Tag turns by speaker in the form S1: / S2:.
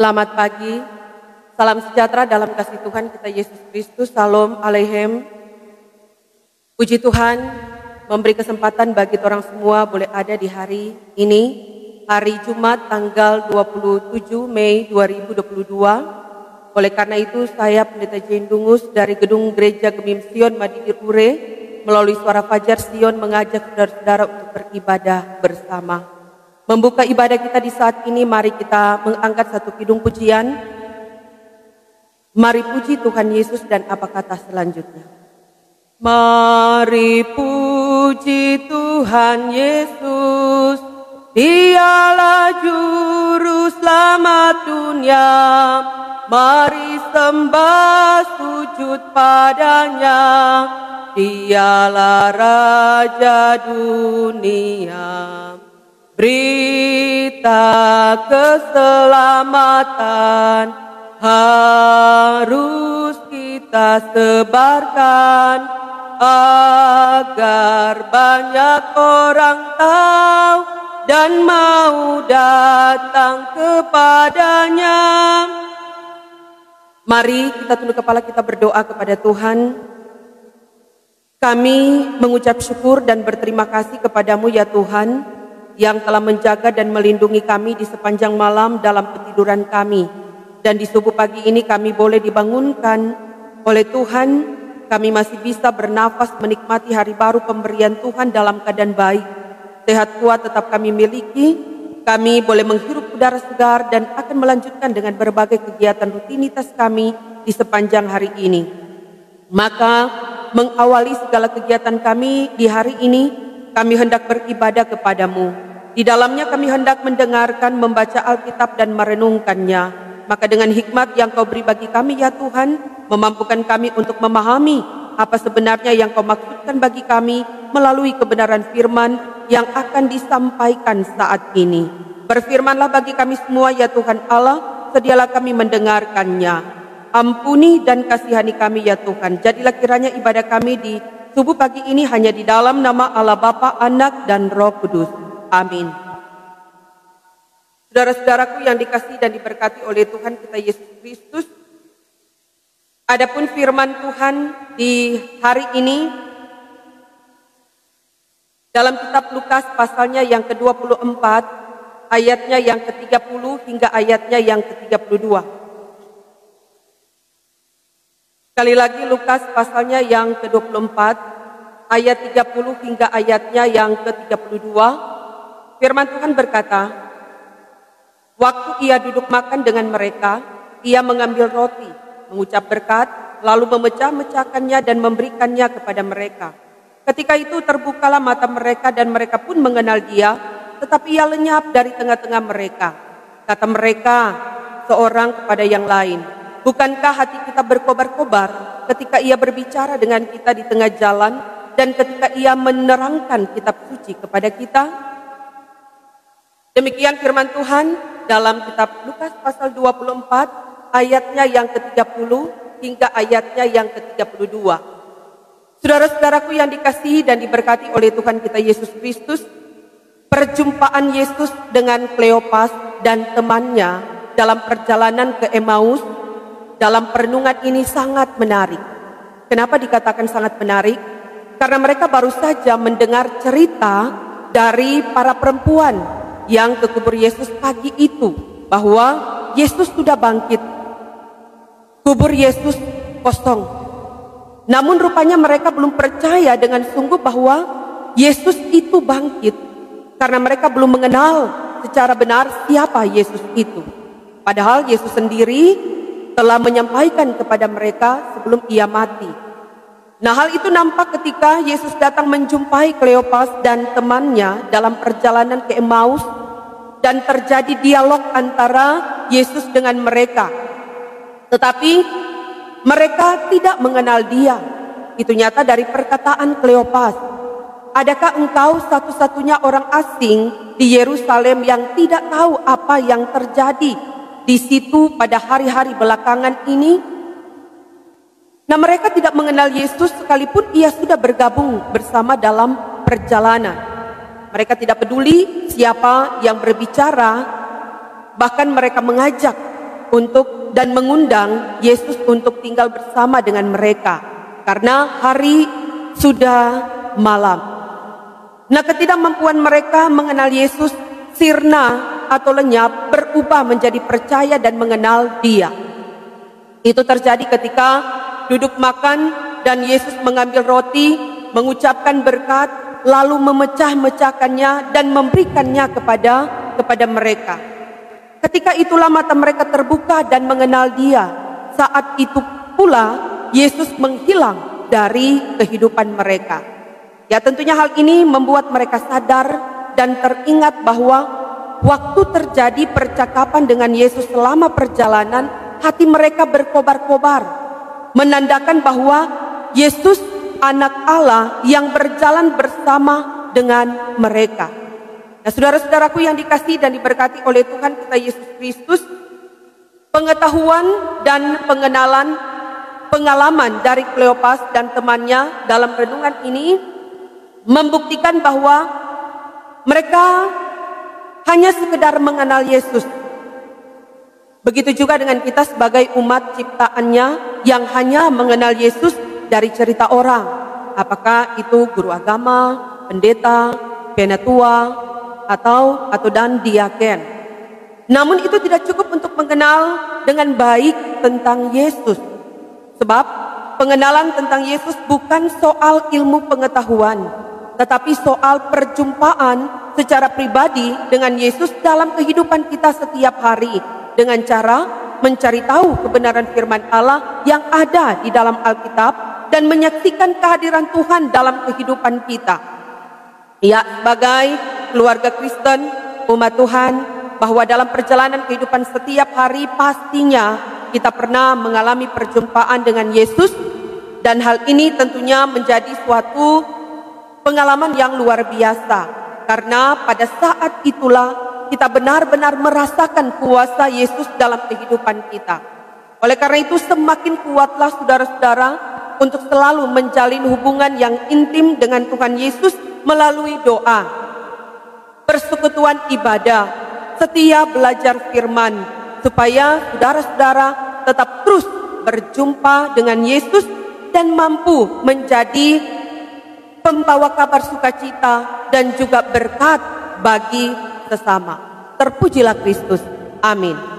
S1: Selamat pagi, salam sejahtera dalam kasih Tuhan kita Yesus Kristus, Shalom Aleichem. Puji Tuhan memberi kesempatan bagi orang semua boleh ada di hari ini, hari Jumat tanggal 27 Mei 2022. Oleh karena itu saya Pendeta Jane Dungus dari Gedung Gereja Gemim Sion Madinir Ure melalui suara Fajar Sion mengajak saudara-saudara untuk beribadah bersama. Membuka ibadah kita di saat ini, mari kita mengangkat satu kidung pujian. Mari puji Tuhan Yesus dan apa kata selanjutnya. Mari puji Tuhan Yesus, Dialah Juru Selamat dunia. Mari sembah sujud padanya, Dialah Raja dunia. Berita keselamatan harus kita sebarkan agar banyak orang tahu dan mau datang kepadanya. Mari kita tunduk kepala, kita berdoa kepada Tuhan. Kami mengucap syukur dan berterima kasih kepadamu ya Tuhan, yang telah menjaga dan melindungi kami di sepanjang malam dalam ketiduran kami. Dan di subuh pagi ini kami boleh dibangunkan oleh Tuhan. Kami masih bisa bernafas menikmati hari baru pemberian Tuhan dalam keadaan baik. Sehat kuat tetap kami miliki. Kami boleh menghirup udara segar dan akan melanjutkan dengan berbagai kegiatan rutinitas kami di sepanjang hari ini. Maka mengawali segala kegiatan kami di hari ini, kami hendak beribadah kepadamu. Di dalamnya kami hendak mendengarkan, membaca Alkitab dan merenungkannya. Maka dengan hikmat yang kau beri bagi kami ya Tuhan, memampukan kami untuk memahami apa sebenarnya yang kau maksudkan bagi kami melalui kebenaran firman yang akan disampaikan saat ini. Berfirmanlah bagi kami semua ya Tuhan Allah, sedialah kami mendengarkannya. Ampuni dan kasihani kami ya Tuhan. Jadilah kiranya ibadah kami di subuh pagi ini hanya di dalam nama Allah Bapa, Anak, dan Roh Kudus. Amin. Saudara-saudaraku yang dikasihi dan diberkati oleh Tuhan kita Yesus Kristus, adapun firman Tuhan di hari ini dalam kitab Lukas pasalnya yang ke-24, ayatnya yang ke-30 hingga ayatnya yang ke-32. Sekali lagi Lukas pasalnya yang ke-24, ayat 30 hingga ayatnya yang ke-32. Firman Tuhan berkata, waktu ia duduk makan dengan mereka, ia mengambil roti, mengucap berkat, lalu memecah-mecahkannya dan memberikannya kepada mereka. Ketika itu terbukalah mata mereka dan mereka pun mengenal dia, tetapi ia lenyap dari tengah-tengah mereka. Kata mereka seorang kepada yang lain, bukankah hati kita berkobar-kobar ketika ia berbicara dengan kita di tengah jalan dan ketika ia menerangkan kitab suci kepada kita? Demikian firman Tuhan dalam kitab Lukas pasal 24 ayatnya yang ke-30 hingga ayatnya yang ke-32. Saudara-saudaraku yang dikasihi dan diberkati oleh Tuhan kita Yesus Kristus, perjumpaan Yesus dengan Kleopas dan temannya dalam perjalanan ke Emmaus dalam perenungan ini sangat menarik. Kenapa dikatakan sangat menarik? Karena mereka baru saja mendengar cerita dari para perempuan yang ke kubur Yesus pagi itu, bahwa Yesus sudah bangkit. Kubur Yesus kosong. Namun rupanya mereka belum percaya dengan sungguh bahwa Yesus itu bangkit, karena mereka belum mengenal secara benar siapa Yesus itu. Padahal Yesus sendiri telah menyampaikan kepada mereka sebelum ia mati. Nah, hal itu nampak ketika Yesus datang menjumpai Kleopas dan temannya dalam perjalanan ke Emmaus dan terjadi dialog antara Yesus dengan mereka. Tetapi mereka tidak mengenal dia. Itu nyata dari perkataan Kleopas. Adakah engkau satu-satunya orang asing di Yerusalem yang tidak tahu apa yang terjadi di situ pada hari-hari belakangan ini? Nah, mereka tidak mengenal Yesus sekalipun ia sudah bergabung bersama dalam perjalanan. Mereka tidak peduli siapa yang berbicara, bahkan mereka mengajak dan mengundang Yesus untuk tinggal bersama dengan mereka karena hari sudah malam. Nah, ketidakmampuan mereka mengenal Yesus sirna atau lenyap berubah menjadi percaya dan mengenal Dia. Itu terjadi ketika duduk makan dan Yesus mengambil roti, mengucapkan berkat, lalu memecah-mecahkannya dan memberikannya kepada mereka. Ketika itulah mata mereka terbuka dan mengenal Dia. Saat itu pula Yesus menghilang dari kehidupan mereka. Ya, tentunya hal ini membuat mereka sadar dan teringat bahwa waktu terjadi percakapan dengan Yesus selama perjalanan, hati mereka berkobar-kobar, menandakan bahwa Yesus anak Allah yang berjalan bersama dengan mereka. Nah, saudara-saudaraku yang dikasihi dan diberkati oleh Tuhan kita Yesus Kristus, pengetahuan dan pengalaman dari Kleopas dan temannya dalam renungan ini membuktikan bahwa mereka hanya sekedar mengenal Yesus. Begitu juga dengan kita sebagai umat ciptaannya yang hanya mengenal Yesus dari cerita orang. Apakah itu guru agama, pendeta, penatua, atau dan diaken. Namun itu tidak cukup untuk mengenal dengan baik tentang Yesus. Sebab pengenalan tentang Yesus bukan soal ilmu pengetahuan, tetapi soal perjumpaan secara pribadi dengan Yesus dalam kehidupan kita setiap hari, dengan cara mencari tahu kebenaran firman Allah yang ada di dalam Alkitab dan menyaksikan kehadiran Tuhan dalam kehidupan kita. Ya, sebagai keluarga Kristen, umat Tuhan, bahwa dalam perjalanan kehidupan setiap hari pastinya kita pernah mengalami perjumpaan dengan Yesus, dan hal ini tentunya menjadi suatu pengalaman yang luar biasa, karena pada saat itulah kita benar-benar merasakan kuasa Yesus dalam kehidupan kita. Oleh karena itu semakin kuatlah saudara-saudara untuk selalu menjalin hubungan yang intim dengan Tuhan Yesus melalui doa, persekutuan ibadah, setia belajar firman, supaya saudara-saudara tetap terus berjumpa dengan Yesus dan mampu menjadi pembawa kabar sukacita dan juga berkat bagi sesama. Terpujilah Kristus. Amin.